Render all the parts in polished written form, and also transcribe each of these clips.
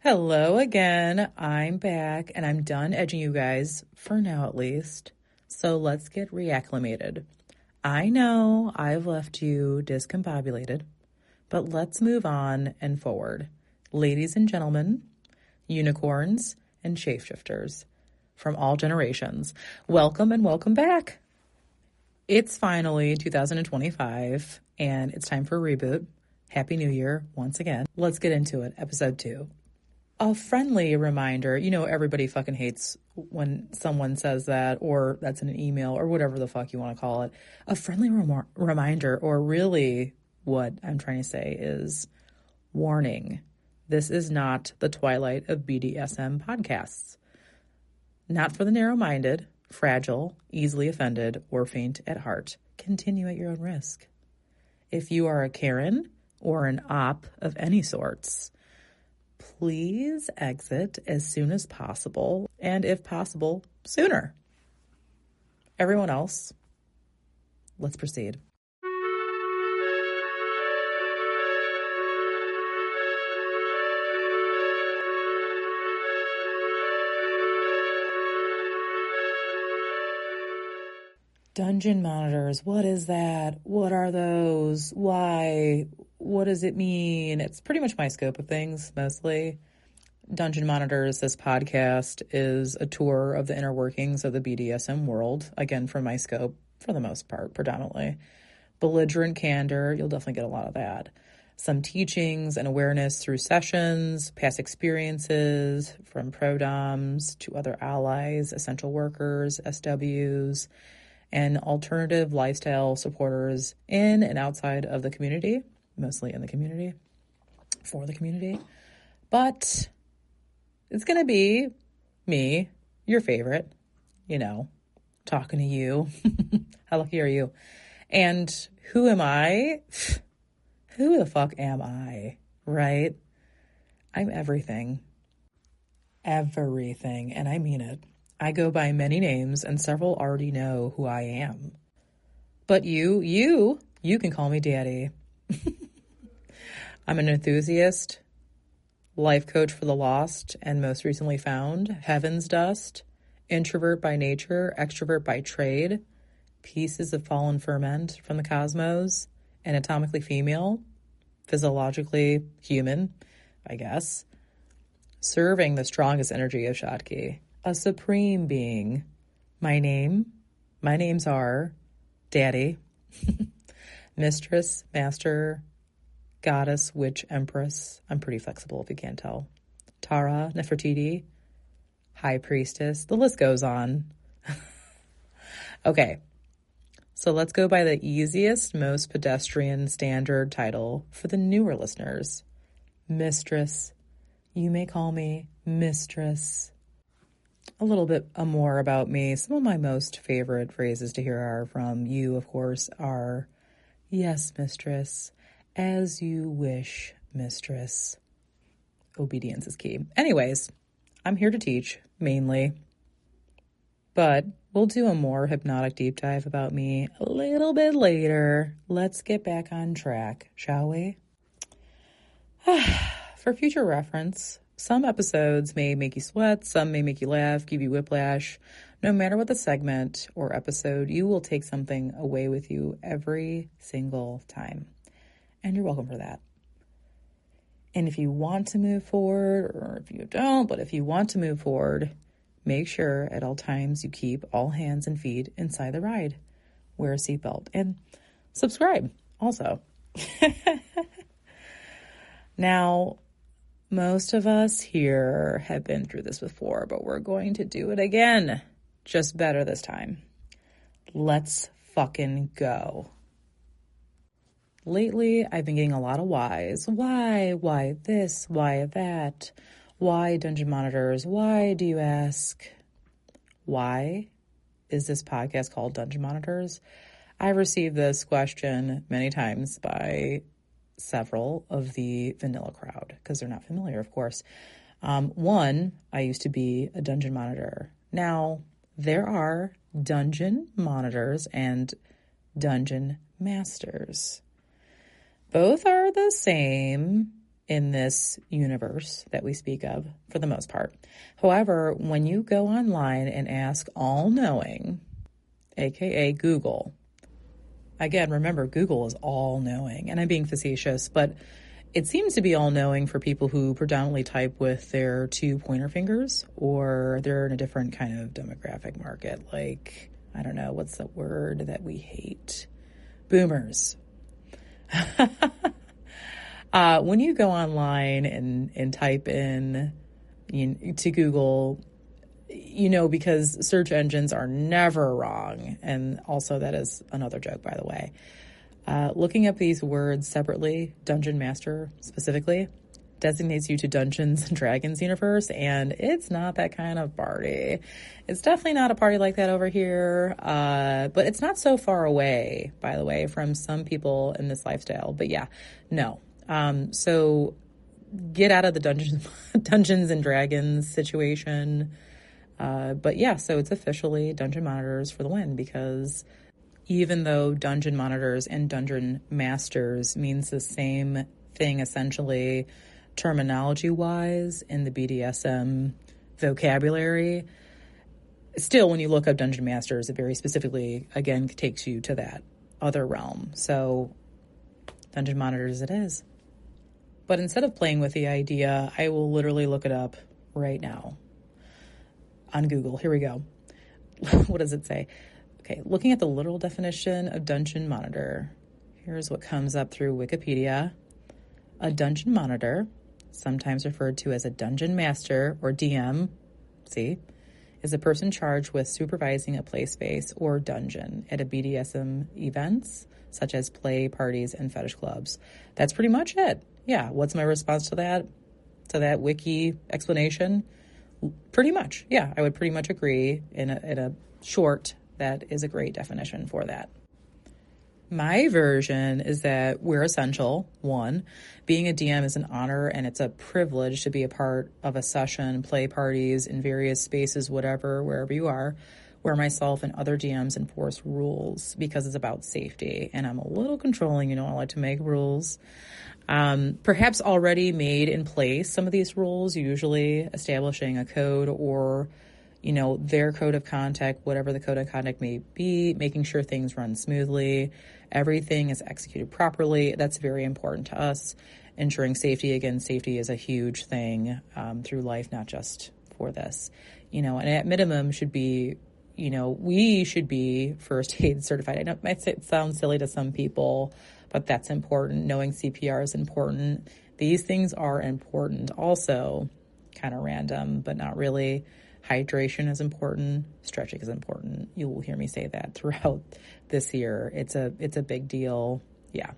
Hello again. I'm back and I'm done edging you guys, for now at least. So let's get reacclimated. I know I've left you discombobulated, but let's move on and forward. Ladies and gentlemen, unicorns and shapeshifters from all generations, welcome and welcome back. It's finally 2025 and it's time for a reboot. Happy New Year once again. Let's get into it. Episode 2. A friendly reminder, everybody fucking hates when someone says that, or that's in an email, or whatever the fuck you want to call it. A friendly reminder, or really what I'm trying to say is, warning, this is not the Twilight of BDSM podcasts. Not for the narrow-minded, fragile, easily offended, or faint at heart. Continue at your own risk. If you are a Karen or an op of any sorts, please exit as soon as possible, and if possible, sooner. Everyone else, let's proceed. Dungeon monitors, what is that? What are those? Why? What does it mean? It's pretty much my scope of things, mostly. Dungeon monitors, this podcast, is a tour of the inner workings of the BDSM world, again, from my scope, for the most part, predominantly. Belligerent candor, you'll definitely get a lot of that. Some teachings and awareness through sessions, past experiences, from pro-doms to other allies, essential workers, SWs, and alternative lifestyle supporters in and outside of the community, mostly in the community, for the community. But it's going to be me, your favorite, talking to you. How lucky are you? And who am I? Who the fuck am I, right? I'm everything. Everything, and I mean it. I go by many names, and several already know who I am. But you can call me Daddy. I'm an enthusiast, life coach for the lost, and most recently found, heaven's dust, introvert by nature, extrovert by trade, pieces of fallen ferment from the cosmos, anatomically female, physiologically human, I guess, serving the strongest energy of Shotki. A supreme being. My names are Daddy, Mistress, Master, Goddess, Witch, Empress. I'm pretty flexible if you can't tell. Tara, Nefertiti, High Priestess. The list goes on. Okay, so let's go by the easiest, most pedestrian standard title for the newer listeners. Mistress. You may call me Mistress. A little bit more about me. Some of my most favorite phrases to hear are from you, of course, are, yes, mistress, as you wish, mistress. Obedience is key. Anyways, I'm here to teach, mainly. But we'll do a more hypnotic deep dive about me a little bit later. Let's get back on track, shall we? For future reference, some episodes may make you sweat, some may make you laugh, give you whiplash. No matter what the segment or episode, you will take something away with you every single time. And you're welcome for that. And if you want to move forward, or if you don't, but if you want to move forward, make sure at all times you keep all hands and feet inside the ride. Wear a seatbelt and subscribe also. Now, most of us here have been through this before, but we're going to do it again. Just better this time. Let's fucking go. Lately, I've been getting a lot of whys. Why this? Why that? Why dungeon monitors? Why do you ask? Why is this podcast called Dungeon Monitors? I've received this question many times by several of the vanilla crowd because they're not familiar, of course. One, I used to be a dungeon monitor. Now, there are dungeon monitors and dungeon masters. Both are the same, in this universe that we speak of for the most part. However, when you go online and ask all-knowing, aka Google, again, remember, Google is all-knowing, and I'm being facetious, but it seems to be all-knowing for people who predominantly type with their two pointer fingers, or they're in a different kind of demographic market, like, I don't know, what's the word that we hate? Boomers. When you go online and type in to Google, because search engines are never wrong, and also that is another joke, by the way. Looking up these words separately, Dungeon Master specifically, designates you to Dungeons and Dragons universe, and it's not that kind of party. It's definitely not a party like that over here, but it's not so far away, by the way, from some people in this lifestyle. But yeah, no. So get out of the Dungeons and Dragons situation. But yeah, so it's officially Dungeon Monitors for the win, because even though Dungeon Monitors and Dungeon Masters means the same thing essentially terminology-wise in the BDSM vocabulary, still when you look up Dungeon Masters, it very specifically, again, takes you to that other realm. So Dungeon Monitors it is. But instead of playing with the idea, I will literally look it up right now on Google. Here we go. What does it say? Okay, looking at the literal definition of Dungeon Monitor, here's what comes up through Wikipedia. A Dungeon Monitor, sometimes referred to as a Dungeon Master or DM, is a person charged with supervising a play space or dungeon at a BDSM events, such as play parties and fetish clubs. That's pretty much it. Yeah, what's my response to that? To that wiki explanation? Pretty much. Yeah, I would pretty much agree in a short. That is a great definition for that. My version is that we're essential. One, being a DM is an honor and it's a privilege to be a part of a session, play parties in various spaces, whatever, wherever you are, where myself and other DMs enforce rules because it's about safety. And I'm a little controlling, I like to make rules. Perhaps already made in place, some of these rules, usually establishing a code or their code of conduct, whatever the code of conduct may be, making sure things run smoothly, everything is executed properly. That's very important to us. Ensuring safety, again, safety is a huge thing through life, not just for this. And at minimum should be, we should be first aid certified. I know it might sound silly to some people, but that's important. Knowing CPR is important. These things are important. Also, kind of random, but not really. Hydration is important. Stretching is important. You will hear me say that throughout this year. It's a big deal. Yeah.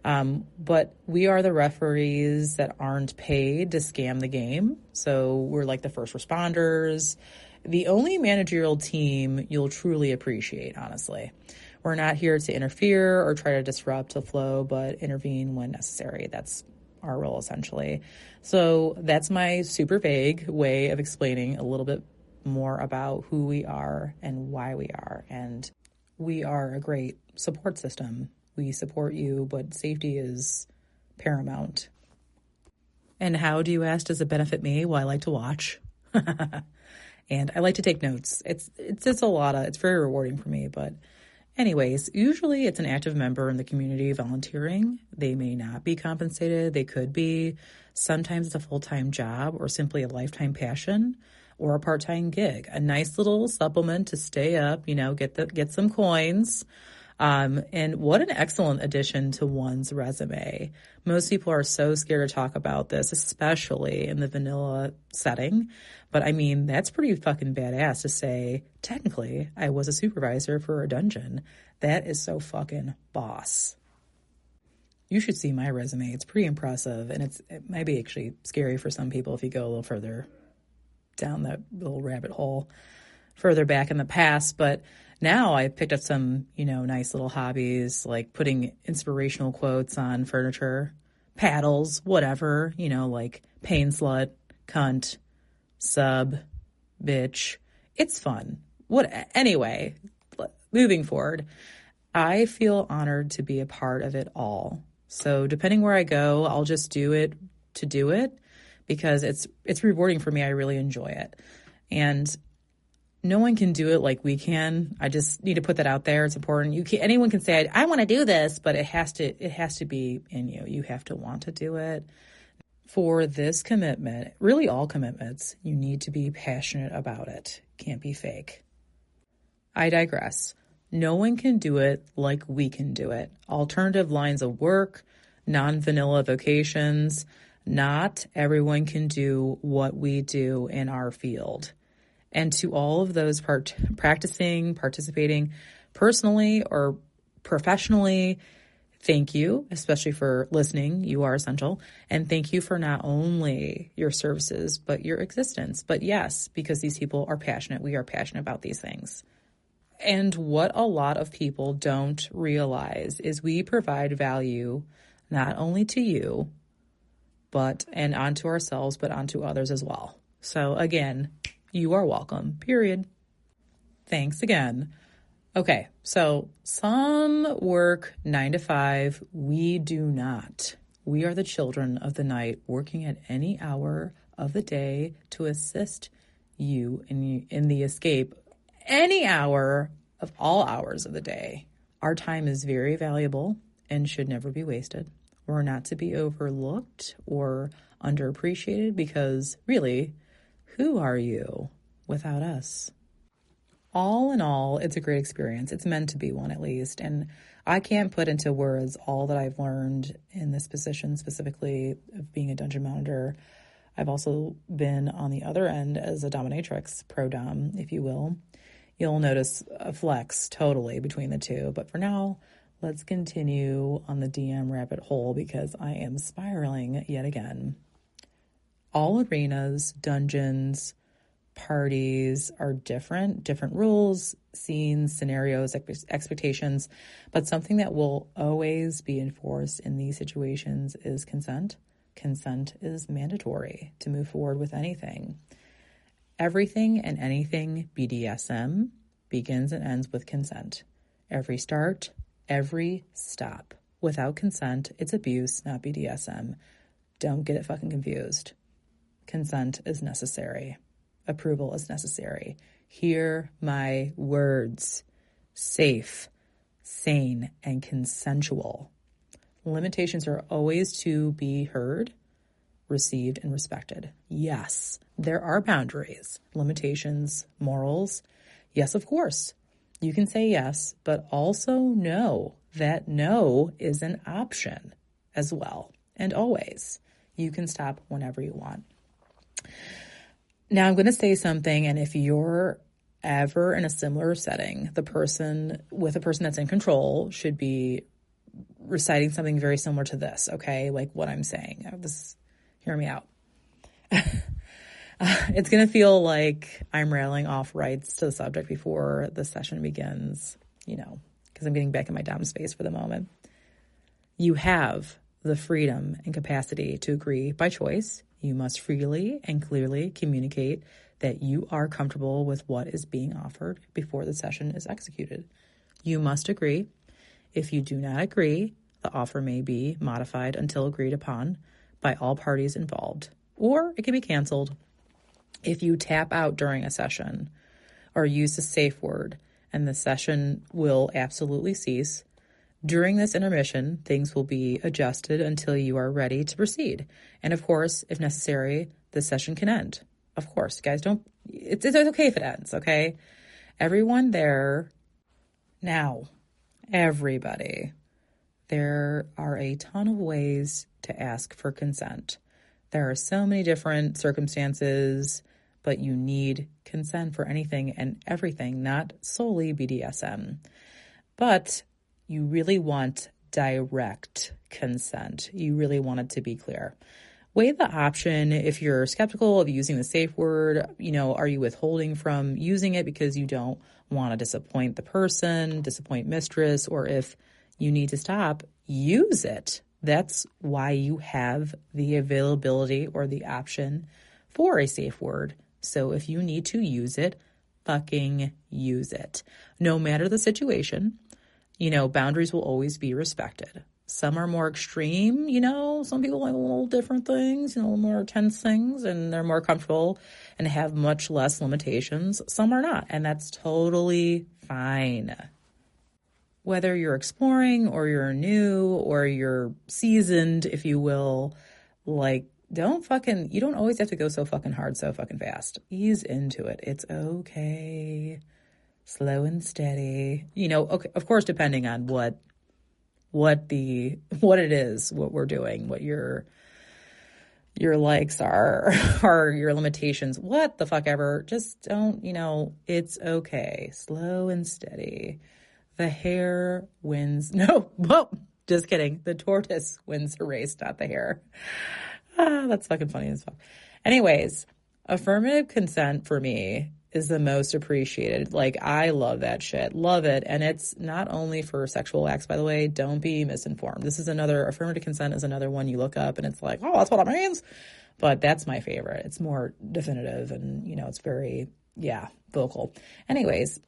But we are the referees that aren't paid to scam the game. So we're like the first responders, the only managerial team you'll truly appreciate, honestly. We're not here to interfere or try to disrupt the flow, but intervene when necessary. That's our role, essentially. So that's my super vague way of explaining a little bit more about who we are and why we are. And we are a great support system. We support you, but safety is paramount. And how, do you ask, does it benefit me? Well, I like to watch. And I like to take notes. It's very rewarding for me, but anyways, usually it's an active member in the community volunteering. They may not be compensated. They could be. Sometimes it's a full-time job or simply a lifetime passion or a part-time gig. A nice little supplement to stay up, get some coins. And what an excellent addition to one's resume. Most people are so scared to talk about this, especially in the vanilla setting. But I mean, that's pretty fucking badass to say, technically, I was a supervisor for a dungeon. That is so fucking boss. You should see my resume. It's pretty impressive. And it might be actually scary for some people if you go a little further down that little rabbit hole further back in the past. But now I picked up some, nice little hobbies, like putting inspirational quotes on furniture, paddles, whatever, like pain slut, cunt, sub, bitch. It's fun. Anyway, moving forward, I feel honored to be a part of it all. So depending where I go, I'll just do it to do it because it's rewarding for me. I really enjoy it. And no one can do it like we can. I just need to put that out there. It's important. Anyone can say, I want to do this, but it has to be in you. You have to want to do it. For this commitment, really all commitments, you need to be passionate about it. Can't be fake. I digress. No one can do it like we can do it. Alternative lines of work, non-vanilla vocations, not everyone can do what we do in our field. And to all of those participating personally or professionally, thank you, especially for listening. You are essential. And thank you for not only your services, but your existence. But yes, because these people are passionate. We are passionate about these things. And what a lot of people don't realize is we provide value not only to you, and onto ourselves, but onto others as well. So again, you are welcome, period. Thanks again. Okay, so some work 9 to 5. We do not. We are the children of the night, working at any hour of the day to assist you in the escape any hour of all hours of the day. Our time is very valuable and should never be wasted. We're not to be overlooked or underappreciated because really, who are you without us? All in all, it's a great experience. It's meant to be one, at least. And I can't put into words all that I've learned in this position, specifically of being a dungeon monitor. I've also been on the other end as a dominatrix, pro-dom, if you will. You'll notice a flex totally between the two. But for now, let's continue on the DM rabbit hole because I am spiraling yet again. All arenas, dungeons, parties are different rules, scenes, scenarios, expectations, but something that will always be enforced in these situations is consent. Consent is mandatory to move forward with anything. Everything and anything BDSM begins and ends with consent. Every start, every stop. Without consent, it's abuse, not BDSM. Don't get it fucking confused. Consent is necessary. Approval is necessary. Hear my words. Safe, sane, and consensual. Limitations are always to be heard, received, and respected. Yes, there are boundaries, limitations, morals. Yes, of course. You can say yes, but also know that no is an option as well. And always. You can stop whenever you want. Now I'm going to say something, and if you're ever in a similar setting, the person that's in control should be reciting something very similar to this, okay? Like what I'm saying. Hear me out. It's going to feel like I'm railing off rights to the subject before the session begins, because I'm getting back in my dom space for the moment. You have the freedom and capacity to agree by choice. You must freely and clearly communicate that you are comfortable with what is being offered before the session is executed. You must agree. If you do not agree, the offer may be modified until agreed upon by all parties involved, or it can be canceled. If you tap out during a session or use a safe word, and the session will absolutely cease, during this intermission, things will be adjusted until you are ready to proceed. And of course, if necessary, the session can end. Of course, guys, it's okay if it ends, okay? Everyone there, now, everybody, there are a ton of ways to ask for consent. There are so many different circumstances, but you need consent for anything and everything, not solely BDSM. But you really want direct consent. You really want it to be clear. Weigh the option if you're skeptical of using the safe word. Are you withholding from using it because you don't want to disappoint the person, disappoint mistress, or if you need to stop, use it. That's why you have the availability or the option for a safe word. So if you need to use it, fucking use it. No matter the situation. Boundaries will always be respected. Some are more extreme, some people like a little different things, a little more intense things, and they're more comfortable and have much less limitations. Some are not, and that's totally fine. Whether you're exploring or you're new or you're seasoned, if you will, like, you don't always have to go so fucking hard so fucking fast. Ease into it. It's okay. Slow and steady. Okay, of course, depending on what it is, what we're doing, what your likes are, or your limitations, what the fuck ever. Just don't, it's okay. Slow and steady. The hare wins. No, whoa, just kidding. The tortoise wins the race, not the hare. That's fucking funny as fuck. Anyways, affirmative consent for me is the most appreciated. Like, I love that shit. Love it. And it's not only for sexual acts, by the way. Don't be misinformed. Affirmative consent is another one you look up and it's like, oh, that's what it means. But that's my favorite. It's more definitive and, it's very, vocal. Anyways,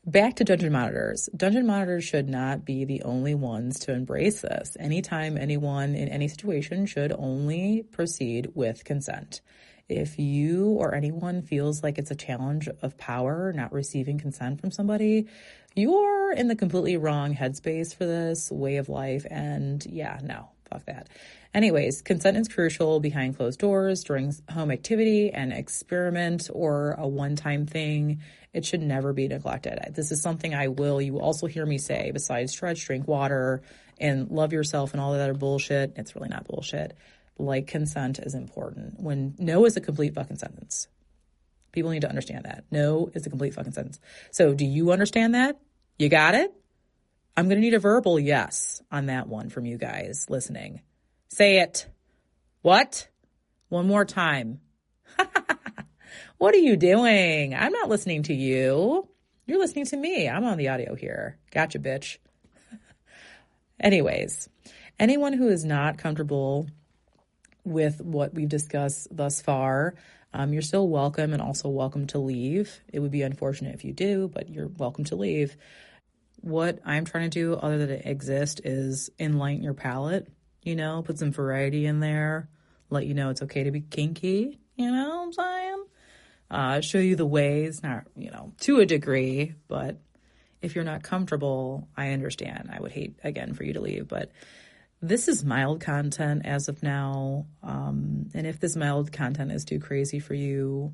back to dungeon monitors. Dungeon monitors should not be the only ones to embrace this. Anytime anyone in any situation should only proceed with consent. If you or anyone feels like it's a challenge of power, not receiving consent from somebody, you're in the completely wrong headspace for this way of life. And no, fuck that. Anyways, consent is crucial behind closed doors, during home activity, and experiment, or a one-time thing. It should never be neglected. This is something you will also hear me say, besides stretch, drink water, and love yourself and all that other bullshit. It's really not bullshit. Like, consent is important. When no is a complete fucking sentence. People need to understand that. No is a complete fucking sentence. So do you understand that? You got it? I'm going to need a verbal yes on that one from you guys listening. Say it. What? One more time. What are you doing? I'm not listening to you. You're listening to me. I'm on the audio here. Gotcha, bitch. Anyways, anyone who is not comfortable with what we've discussed thus far, you're still welcome, and also welcome to leave. It would be unfortunate if you do, but you're welcome to leave. What I'm trying to do, other than exist, is enlighten your palate, put some variety in there, let you know it's okay to be kinky, what I'm saying? Show you the ways, not, to a degree, but if you're not comfortable, I understand. I would hate, again, for you to leave, but this is mild content as of now, and if this mild content is too crazy for you,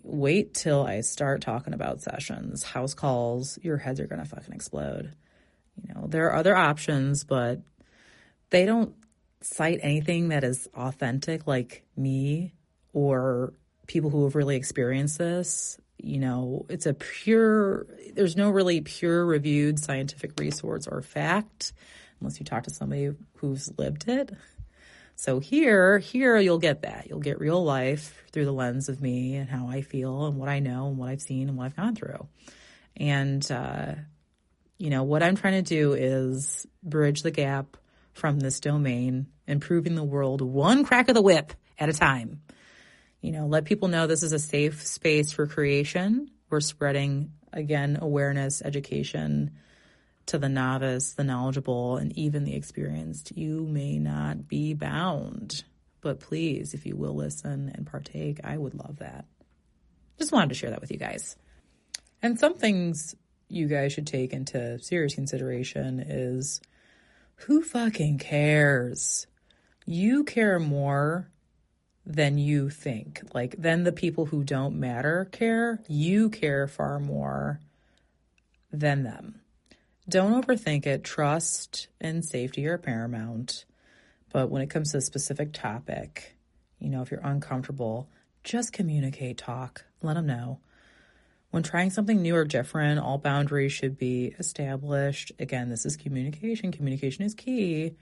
wait till I start talking about sessions, house calls. Your heads are going to fucking explode. There are other options, but they don't cite anything that is authentic like me or people who have really experienced this. It's there's no really pure reviewed scientific resource or fact, unless you talk to somebody who's lived it. So here you'll get that. You'll get real life through the lens of me and how I feel and what I know and what I've seen and what I've gone through. And, what I'm trying to do is bridge the gap from this domain, improving the world one crack of the whip at a time. Let people know this is a safe space for creation. We're spreading, again, awareness, education, to the novice, the knowledgeable, and even the experienced. You may not be bound, but please, if you will listen and partake, I would love that. Just wanted to share that with you guys. And some things you guys should take into serious consideration is, who fucking cares? You care more than you think. Then the people who don't matter care. You care far more than them. Don't overthink it. Trust and safety are paramount. But when it comes to a specific topic, if you're uncomfortable, just communicate, talk, let them know. When trying something new or different, all boundaries should be established. Again, this is communication. Communication is key.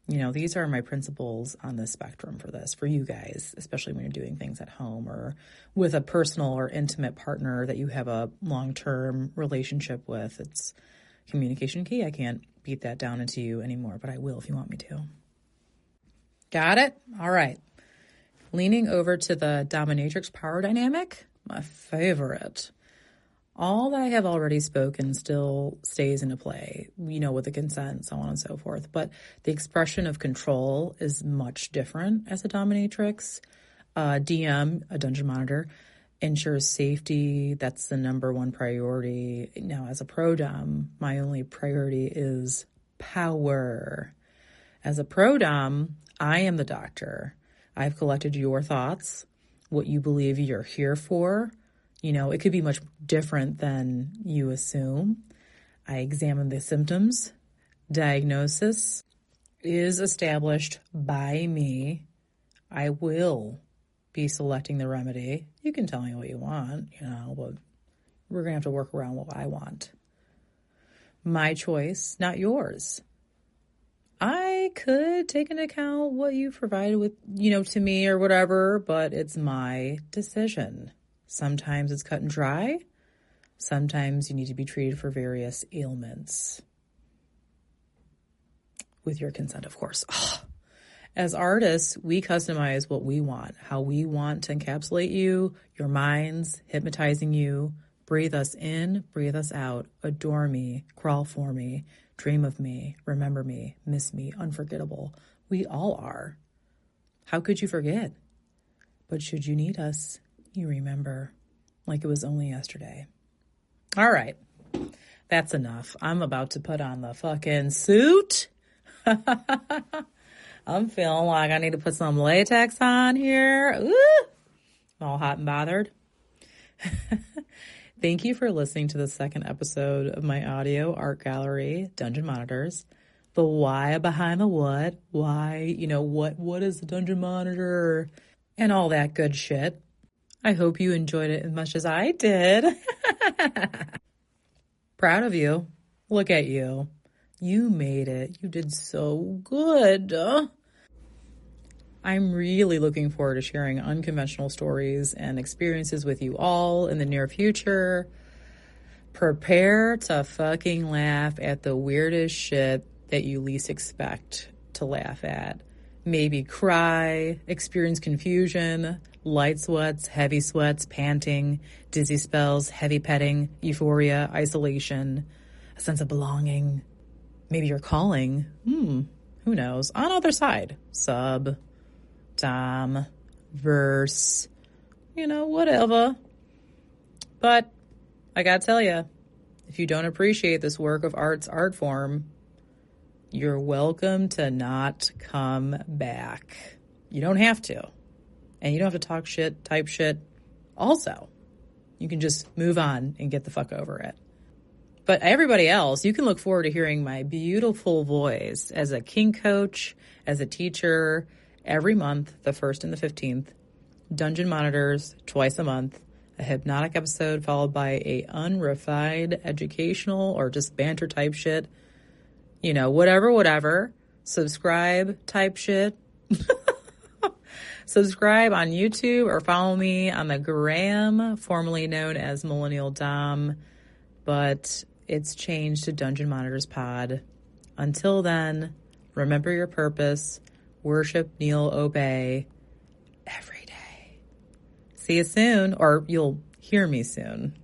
These are my principles on the spectrum for this, for you guys, especially when you're doing things at home or with a personal or intimate partner that you have a long-term relationship with. It's communication key. I can't beat that down into you anymore, but I will if you want me to. Got it? All right. Leaning over to the dominatrix power dynamic, my favorite. All that I have already spoken still stays into play, with the consent, so on and so forth. But the expression of control is much different as a dominatrix. DM, a dungeon monitor, ensures safety. That's the number one priority. Now, as a pro-dom, my only priority is power. As a pro-dom, I am the doctor. I've collected your thoughts, what you believe you're here for. It could be much different than you assume. I examine the symptoms. Diagnosis is established by me. I will be selecting the remedy. You can tell me what you want, but we're going to have to work around what I want. My choice, not yours. I could take into account what you provided with, to me or whatever, but it's my decision. Sometimes it's cut and dry. Sometimes you need to be treated for various ailments. With your consent, of course. As artists, we customize what we want, how we want to encapsulate you, your minds, hypnotizing you. Breathe us in, breathe us out. Adore me, crawl for me, dream of me, remember me, miss me, unforgettable. We all are. How could you forget? But should you need us, you remember, like it was only yesterday. All right, that's enough. I'm about to put on the fucking suit. I'm feeling like I need to put some latex on here. Ooh, all hot and bothered. Thank you for listening to the second episode of my audio art gallery, Dungeon Monitors. The why behind the what. Why, what is the Dungeon Monitor? And all that good shit. I hope you enjoyed it as much as I did. Proud of you. Look at you. You made it. You did so good. I'm really looking forward to sharing unconventional stories and experiences with you all in the near future. Prepare to fucking laugh at the weirdest shit that you least expect to laugh at. Maybe cry, experience confusion, light sweats, heavy sweats, panting, dizzy spells, heavy petting, euphoria, isolation, a sense of belonging. Maybe you're calling. Who knows? On other side. Sub, dom, verse, whatever. But I gotta tell you, if you don't appreciate this work of art's art form, you're welcome to not come back. You don't have to. And you don't have to talk shit, type shit. Also, you can just move on and get the fuck over it. But everybody else, you can look forward to hearing my beautiful voice as a kink coach, as a teacher, every month, the 1st and the 15th. Dungeon Monitors, twice a month. A hypnotic episode followed by a unrefined educational or just banter type shit. Whatever. Subscribe type shit. Subscribe on YouTube or follow me on the gram, formerly known as Millennial Dom, but it's changed to Dungeon Monitors Pod. Until then, remember your purpose, worship, kneel, obey every day. See you soon, or you'll hear me soon.